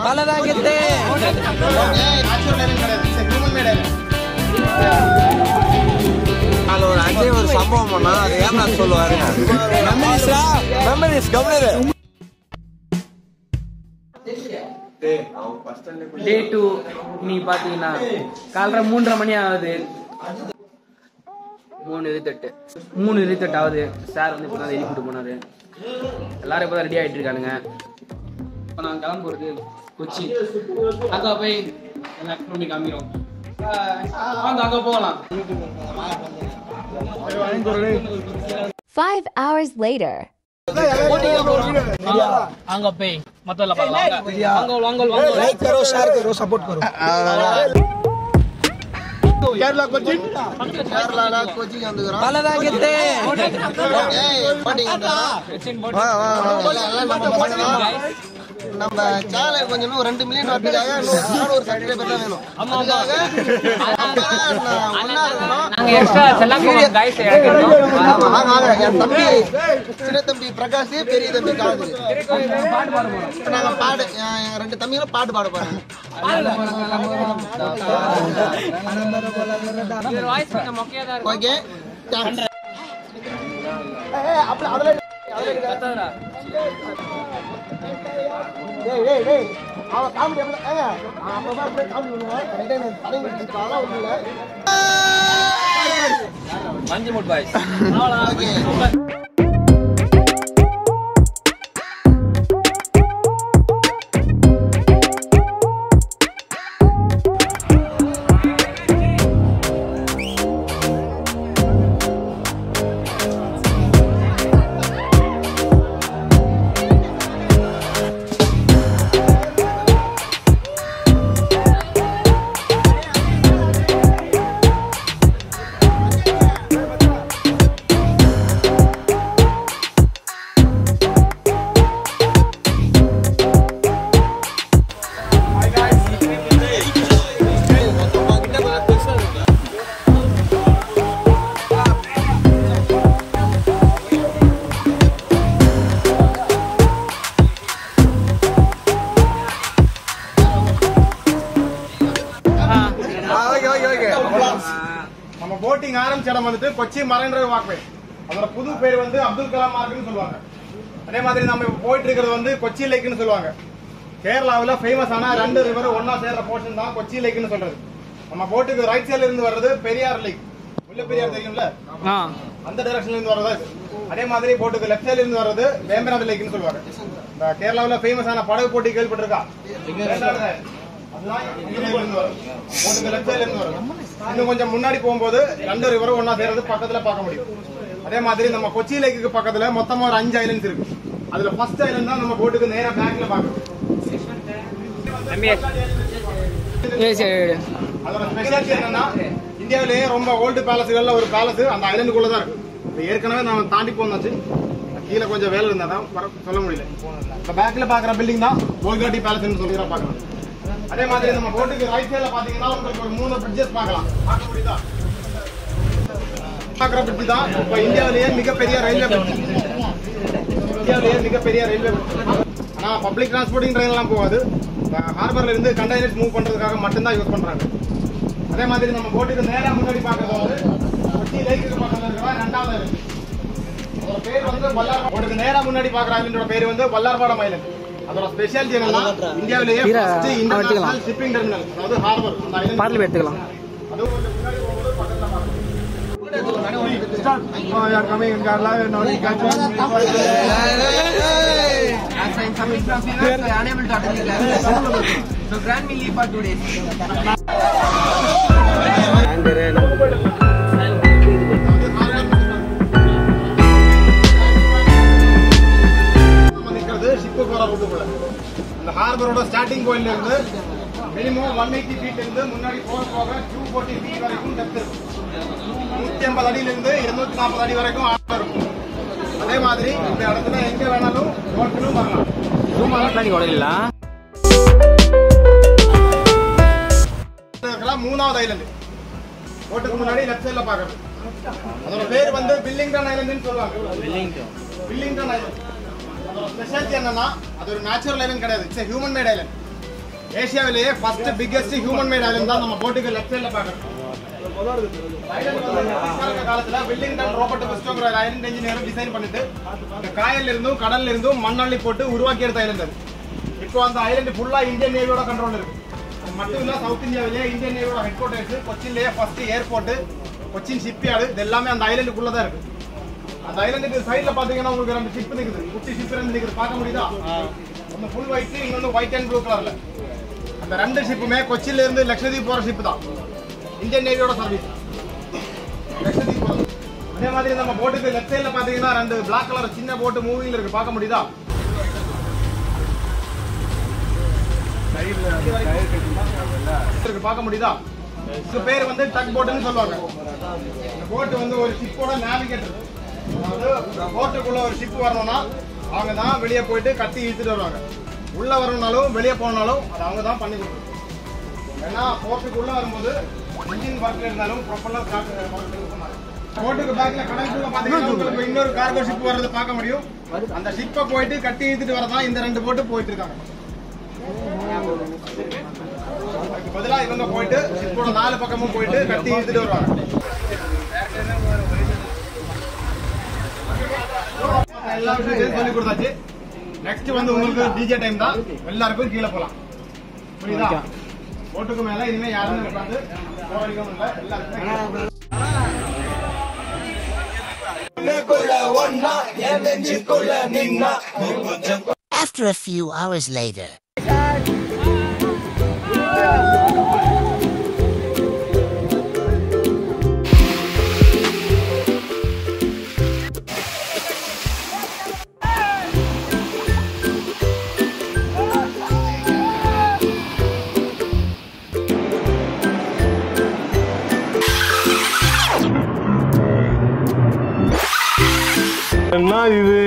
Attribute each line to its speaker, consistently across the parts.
Speaker 1: பலதாகிட்டு ஒரு அஜய் ஒரு சம்பவம் பண்ணா அது ஏன் சொல்லுவாரு மெமரிஸ் கவனிரு.
Speaker 2: டே 2 நீ பாத்தீங்கன்னா காலைல 3:30 மணி ஆகுது. 3:28 ஆகுது. சார் வந்து இப்பதான் எழுதி கூட்டு போனாரு. எல்லாரும் இப்பதான் ரெடி ஆயிட்டு இருக்கானுங்க. இப்ப நான் கிளம்ப போறது கொச்சி. அங்க போய் எல்லாம் காமிக்கிறோம். வாங்க அங்க போகலாம்.
Speaker 3: 5 hours later.
Speaker 2: அங்க போய் மத்தல பார்க்கலாம். வாங்க
Speaker 1: லைக் करो शेयर करो सपोर्ट करो.
Speaker 4: கேரளா கொச்சி கேரளால கொச்சி வந்துறோம்.
Speaker 1: பலதாகிட்டு
Speaker 4: நம்ம சேனல் கொஞ்சம் 2 மில்லியன் வரதுக்காக ஒரு சப்ஸ்கிரைபர் தான் வேணும். அதுக்காக
Speaker 2: நாங்க எக்ஸ்ட்ரா செல்லாம் போறோம் गाइस.
Speaker 4: என் தம்பி சின்ன தம்பி பிரகாஷ், பெரிய தம்பி காது
Speaker 2: பாட்டு பாட போறோம்.
Speaker 4: நாங்க பாடு 2 தம்பிகளும் பாட்டு பாட போறாங்க.
Speaker 2: இந்த வாய்ஸ் கொஞ்சம் மொக்கையா தான் இருக்கு.
Speaker 4: ஓகே அப்படி அதல
Speaker 2: கத்தாதடா.
Speaker 4: டேய் அவ காமெடி அப்படி அப்பதான் அப்படியே காமெடி பண்ணுவான். கரெக்ட்டா தலைங்க வச்சிட்டால ஒண்ணுல
Speaker 2: மஞ்சு மூட் பாய்ஸ். அவ்வளவுதான்.
Speaker 4: நம்ம போட்டிங் ஆரம்பிச்ச இடம் வந்துட்டு கொச்சி மரைன் டிரைவ் வாக்வே. அதோட புது பேர் வந்து அப்துல் கலாம் மார்க்னு சொல்லுவாங்க. அதே மாதிரி நம்ம இப்ப போயிட்டு இருக்கிறது வந்து கொச்சி லேக்னு சொல்லுவாங்க. கேரளாவில் ஃபேமஸ் ஆன 2 ரிவர் ஒன்னா சேர்ற போர்ஷன் தான் கொச்சி லேக்னு சொல்றது. நம்ம போட்டுக்கு ரைட் சைடுல இருந்து வர்றது பெரியார் லேக். உள்ள பெரியார் தெரியும்ல, அந்த டைரக்ஷன்ல இருந்து வர்றது. அதே மாதிரி போட்டுக்கு லெஃப்ட் சைடுல இருந்து வர்றது வேம்பநாத் லேக்னு சொல்லுவாங்க. இந்த கேரளாவில் ஃபேமஸ் ஆன படகு போட்டி கேள்விப்பட்டிருக்கா? இன்னும் கொஞ்சம் முன்னாடி போகும்போது 2 ரிவர் ஒன்னா சேர்றது பக்கத்துல பார்க்க முடியும். அதே மாதிரி நம்ம கொச்சி லேக்கு பக்கத்துல மொத்தமா ஒரு 5 ஐலண்ட்ஸ் இருக்கு. அதுல ஃபர்ஸ்ட் ஐலண்ட் தான் நம்ம போட்டுக்கு நேரா பேக்ல பாக்குறோம். அதோட ஸ்பெஷாலிட்டி என்னன்னா, இந்தியாவிலேயே ரொம்ப ஓல்டு பேலஸ்கள்ல ஒரு பேலஸ் அந்த ஐலண்டுக்குள்ள தான் இருக்கு. ஏற்கனவே நம்ம தாண்டி போனாச்சு, கீழே கொஞ்சம் வேலை இருந்தா தான் சொல்ல முடியல. இப்ப பேக்ல பாக்குற பில்டிங் தான் கோல்காட்டி பேலஸ் சொல்லி பாக்கலாம். அதே மாதிரி நம்ம போட்டுக்கு ரைட் சைடுல பாத்தீங்கன்னா உங்களுக்கு ஒரு 3 பிரிட்ஜஸ் பார்க்கலாம். பார்க்க முடியுதா? பாக்குற பிரிட்ஜ் தான் இப்ப இந்தியாவிலேயே மிகப்பெரிய ரயில்வே பிரிட்ஜ். ஆனா பப்ளிக் டிரான்ஸ்போர்ட்டிங் ட்ரெயின் எல்லாம் போகாது. ஹார்பர்ல இருந்து கண்டெய்னர்ஸ் மூவ் பண்றதுக்காக மட்டும்தான் யூஸ் பண்றாங்க. அதே மாதிரி நம்ம போட்டுக்கு நேரா முன்னாடி பாக்குறது வந்து கொச்சி லேக்கு பக்கத்துல இருக்கிற 2வது ஐலண்ட். அதோட பேர் வந்து போட்டுக்கு நேரா முன்னாடி பாக்குற ஐலண்டோட பேர் வந்து வல்லார்பாடம் ஐலண்ட். அதோட ஸ்பெஷாலிட்டி என்னன்னா, இந்தியாவிலேயே ஃபர்ஸ்ட் இன்டர்நேஷனல் ஷிப்பிங் டெர்மினல், அதாவது ஹார்பர். அந்த ஐலண்ட் பார்ல எடுத்துக்கலாம். அதுவும் கொஞ்சம் முன்னாடி போகும்போது பக்கத்துல பாக்கலாம். We are coming in Kerala. Now we catch one.
Speaker 1: As I am coming from here, I am unable to attend the class. So grant me leave for 2 days.
Speaker 4: Ship போற ரூட்டுக்குள்ள இந்த ஹார்பரோட ஸ்டார்டிங் பாயிண்ட்ல இருந்து மினிமம் 180 ஃபீட் இருந்து முன்னாடி போக 240 feet வரைக்கும் depth இருக்கும். 150 அடியில இருந்து 240 அடி வரைக்கும் ஆழம் இருக்கும். அதே மாதிரி இந்த இடத்துல எங்க வேணாலும் போட்டும் வரலாம். மூணாவது ஐலண்ட் போட்டுக்கு முன்னாடி லெஃப்ட் சைடுல பாக்குறது. அதோட பேர் வந்து வில்லிங்டன் ஐலண்ட் சொல்லுவாங்க. Willingdon island. அதோட ஸ்பெஷாலிட்டி என்னன்னா, அது ஒரு நேச்சுரல் ஐலண்ட் கிடையாது. It's human made island. ஏசியாவிலேயே first biggest human made island தான் நம்ம போட்டுக்கு லெஃப்ட் சைடுல பார்க்கறோம். காலத்துல வெல்லிங்டன் ராபர்ட் பிரிஸ்டோங்கிற ஐலண்ட் இன்ஜினியர் டிசைன் பண்ணிட்டு இந்த காயல்ல இருந்தும் கடல்ல இருந்தும் மண்ணள்ளி போட்டு உருவாக்கி எடுத்த ஐலண்ட் அது. இப்போ அந்த ஐலண்ட் ஃபுல்லா இந்தியன் நேவியோட கண்ட்ரோல் இருக்கு. அது மட்டும் இல்ல சவுத் இந்தியாவிலேயே இந்தியன் நேவியோட ஹெட் குவார்டர்ஸ், கொச்சின்லயே ஃபர்ஸ்ட் ஏர்போர்ட், கொச்சின் ஷிப்யார்டு, இது எல்லாமே அந்த ஐலண்டுக்குள்ள தான் இருக்கு. அந்த ஐலண்டுக்கு சைடுல பாத்தீங்கன்னா உங்களுக்கு ரெண்டு ஷிப் நிக்குது, குட்டி ஷிப் ரெண்டு நிக்குது, பார்க்க முடியுதா? ஒன்னு ஃபுல் ஒயிட், இன்னொன்னு ஒயிட் அண்ட் ப்ளூ கலர்ல. அந்த ரெண்டு ஷிப்புமே கொச்சின்ல இருந்து லட்சதீப் போற ஷிப் தான், இந்தியன் நேவியோட சர்வீஸ். லட்சதீப் போறது. அதே மாதிரி நம்ம போட்டுக்கு லெஃப்ட் சைடுல பாத்தீங்கன்னா ரெண்டு பிளாக் கலர் சின்ன போட்டு மூவிங்ல இருக்கு, பார்க்க முடியுதா? பார்க்க முடியுதா? இது பேர் வந்து டக் போட்டுன்னு சொல்லுவாங்க. இந்த போட் வந்து ஒரு ஷிப்போட நேவிகேட்டர். அதாவது போட்டுக்குள்ள ஒரு ஷிப் வரணும்னா அவங்க தான் வெளியே போயிட்டு கட்டி இழுத்துட்டு வருவாங்க. உள்ள வரணும்னாலும் வெளியே போனாலும் அது அவங்க தான் பண்ணி கொடுக்குறாங்க. ஏன்னா போட்டுக்குள்ள வரும்போது இன்ஜின் ஒர்க்ல இருந்தாலும் ப்ரொப்பல்லர் போட்டுக்கு பேக்ல கடலுக்குள்ள பாத்தீங்கன்னா உங்களுக்கு இன்னொரு கார்கோ ஷிப் வர்றது பார்க்க முடியும். அந்த ஷிப்பை போயிட்டு கட்டி இழுத்துட்டு வரதான் இந்த ரெண்டு போட்டு போயிட்டு இருக்காங்க. பதிலா இவங்க போயிட்டு ஷிப்போட 4 பக்கமும் போயிட்டு கட்டி இழுத்துட்டு வருவாங்க. எல்லா விஷயத்தையும் சொல்லி கொடுத்தாச்சு. நெக்ஸ்ட் வந்து உங்களுக்கு டிஜே டைம் தான். எல்லாருக்கும் கீழே போலாம், புரியுதா? போட்டுக்கு மேல இனிமே யாருமே உட்காந்து போராடிக்கவும் இல்லை. எல்லாருக்கும்
Speaker 3: After a few hours later.
Speaker 5: என்ன இது?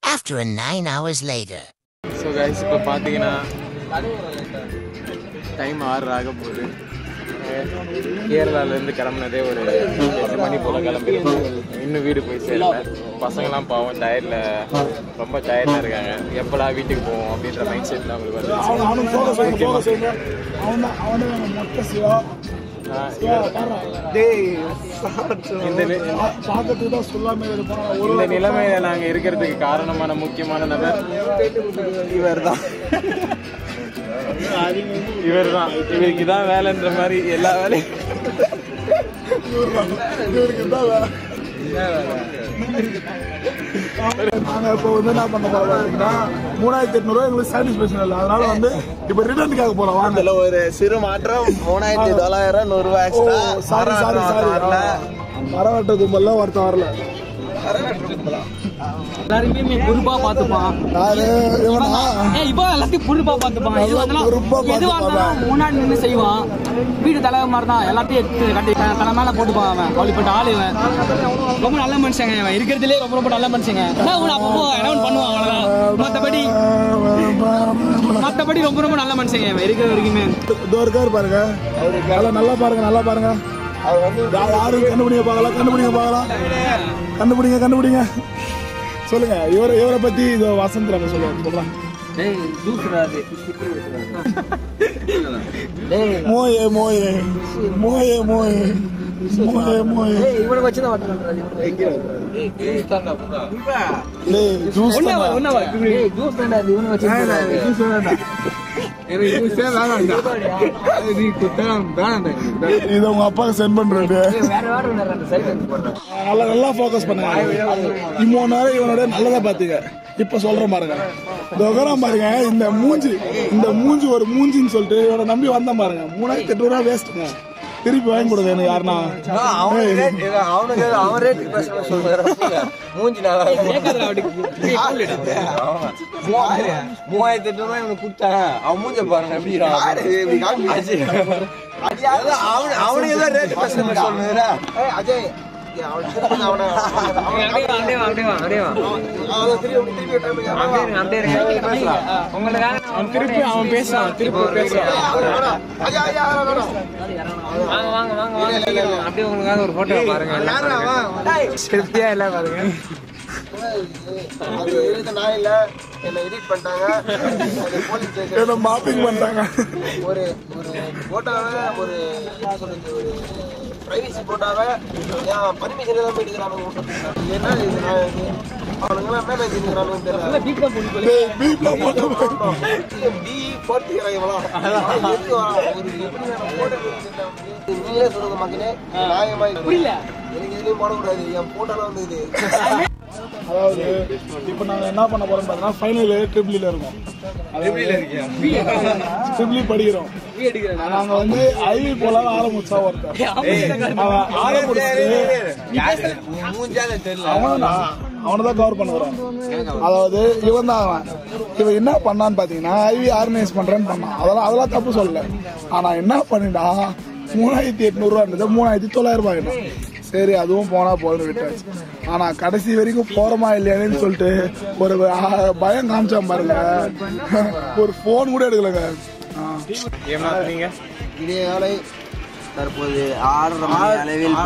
Speaker 3: After 9 hours later.
Speaker 6: So guys இப்போ பார்த்தீங்கன்னா டைம் 6 ஆக போகுது. கேரளாலேருந்து கிளம்புனதே ஒரு 8 மணி போல் கிளம்பிடுது. இன்னும் வீடு போய் சேரல. பசங்களாம் பாவம் டயர்டில், ரொம்ப டயர்டாக இருக்காங்க. எப்படா வீட்டுக்கு போவோம் அப்படின்ற மைண்ட் செட்டில் அவங்களுக்கு வந்து இந்த நிலைமையில நாங்கள் இருக்கிறதுக்கு காரணமான முக்கியமான நபர் இவர் தான். இவருக்கு தான் வேலைன்ற மாதிரி எல்லா வேலையும்
Speaker 7: நாங்க இப்போ வந்து என்ன பண்ண போறோம் பாத்தீங்கன்னா 3800 எங்களுக்கு சாட்டிஸ்பேக்ஷன் இல்லை. அதனால வந்து இப்ப ரிட்டர்னுக்காக போறோம். வாங்க
Speaker 6: ஒரு சிறு மாற்றம் 3900 100 எக்ஸ்ட்ரா.
Speaker 7: சாரி மரம் வெட்ட கும்பல்லாம் ஒருத்தன் வரல.
Speaker 2: எல்லாருமே பொறுப்பா பாத்துப்பான். இப்போ எல்லாத்தையும் பொறுப்பா பாத்துப்பான். முன்னாடி நின்று செய்வான். வீடு தலைவர் மாதிரி தான். எல்லாத்தையும் கட்டி தலை மேல போட்டுப்பான். அவன் அப்படிப்பட்ட ஆளு. இவன் ரொம்ப நல்ல மனுஷங்க. இவன் இருக்கிறதுலே ரொம்ப ரொம்ப நல்ல மனுஷங்க. அப்பப்போ என்ன பண்ணுவான், அவ்வளவுதான். மத்தபடி ரொம்ப ரொம்ப நல்ல மனுஷங்க. இவன் இருக்கிற வரைக்குமே
Speaker 7: இருக்காரு பாருங்க. அவரு நல்லா பாருங்க, நல்லா பாருங்க. யாரும் கண்டுபிடிங்க கண்டுபிடிங்க சொல்லுங்க. இவரை பத்தி வசந்த் நம்ம சொல்லுவாங்க. மோயே மோயே மோயே மோயே மோயே மோயே
Speaker 2: இவனை வச்சுதான்
Speaker 7: இத உங்க அப்பாவுக்கு சென்ட் பண்றது. நல்லா போக்கஸ் பண்ணுங்க. இவ்வளவு நேரம் இவனோட நல்லதா பாத்துங்க. இப்ப சொல்ற பாருங்க, பாருங்க. இந்த மூஞ்சி ஒரு மூஞ்சின்னு சொல்லிட்டு இவனை நம்பி வந்த பாருங்க. 3800 வேஸ்ட்டுங்க. திருப்பி வாங்கி கொடுங்க. எனக்கு யாருன்னா
Speaker 6: அவனுக்கு அவன் ரேட்டுக்கு பேச சொல்றாரு. மூஞ்சி 3800 இவனுக்கு கொடுத்தாங்க. அவன் மூஞ்ச பாருங்க எப்படி அவனுக்கு ஏதாவது ரேட்டு பேச சொல்லுறா. அஜய் உங்களுக்காக அவன் பேசுறான் திருப்பி பேசுறான். அப்படியே உங்களுக்காக ஒரு போட்டோ பாருங்க. திருப்தியா இல்ல பாருங்க.
Speaker 8: நான் இல்ல என்ன எடிட் பண்ணிட்டாங்க,
Speaker 7: மாப்பிங் பண்றாங்க.
Speaker 8: ஒரு போட்டோவை ஒரு பிரைவசி போட்டோவை என் பர்மிஷன் தான் போயிட்டு என்ன அவனுங்களாம் என்ன செஞ்சுக்கிறானுன்னு தெரியல. நீங்களே சொல்லுங்க மக்களே, நியாயமா புரியல. எனக்கு எதுவும் போடக்கூடாது, என் போட்டோலாம் வந்து இது.
Speaker 7: அதாவது இப்போ நாங்க என்ன பண்ண போறோம் பார்த்தீங்கன்னா ஃபைனல் ட்ரிபிள்ல இருக்கோம். ட்ரிபிள் படிக்கிறோம். நாங்க வந்து ஐவி போலாம் ஆரம்பிச்சா ஒருத்தர் அவனதான் கவர் பண்ணுறான். அதாவது இவன் தான் இவன் என்ன பண்ணான்னு பாத்தீங்கன்னா ஐவி ஆர்கனைஸ் பண்றேன்னு பண்ணான். அதெல்லாம் தப்பு சொல்லல. ஆனா என்ன பண்ணிட்டான், 3800 ரூபா இருந்தது 3900 ரூபாய். சரி அதுவும் போனா போதும் விட்டாச்சு. ஆனா கடைசி வரைக்கும் போறோமா இல்லையானு சொல்லிட்டு ஒரு பயம் காமிச்சான் பாருங்க. ஒரு போன் கூட எடுக்கலங்க.
Speaker 8: இதே வேலை தற்போது 6:30 மணி அளவில்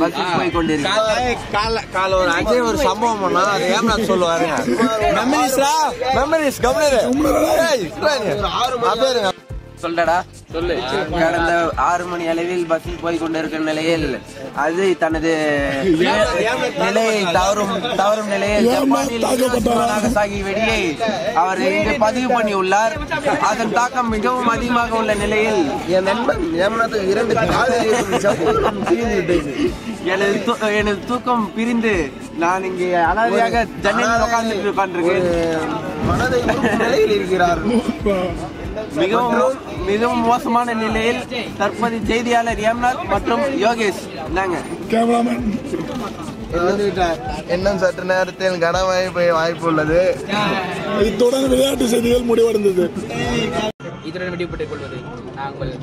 Speaker 8: பஸ் போய் கொண்டிருக்கிறது. ஒரு அஜய் ஒரு சம்பவம் பண்ணா அது ஏன் சொல்லுவாருங்க. சொல்றடா சொல்லு. கடந்த 6 மணி அளவில் பஸ்ஸில் போய் கொண்டிருக்கிற நிலையில் அது தனது நிலையை தவறும் நிலையில் ஜப்பானில் நாகசாகி வெடியை அவர் இங்கு பதிவு பண்ணியுள்ளார். அதன் தாக்கம் மிகவும் அதிகமாக உள்ள நிலையில் என் நண்பன் ஏமனது 2 எனது தூக்கம் பிரிந்து நான் இங்கே அனாதையாக ஜன்னலில் உட்கார்ந்திருக்கேன். மனதை நிலையில் இருக்கிறார். மிகவும் மோசமான நிலையில் தற்போது செய்தியாளர் ஏம்நாத் மற்றும் யோகேஷ் நாங்க இன்னும் சற்று நேரத்தில் கனமழை பெய்ய வாய்ப்பு உள்ளது.
Speaker 7: இத்துடன் விளையாட்டு செய்திகள் முடிவடைந்தது.
Speaker 2: இத்துடன் விடைபெற்றுக் கொள்வது நாங்கள்.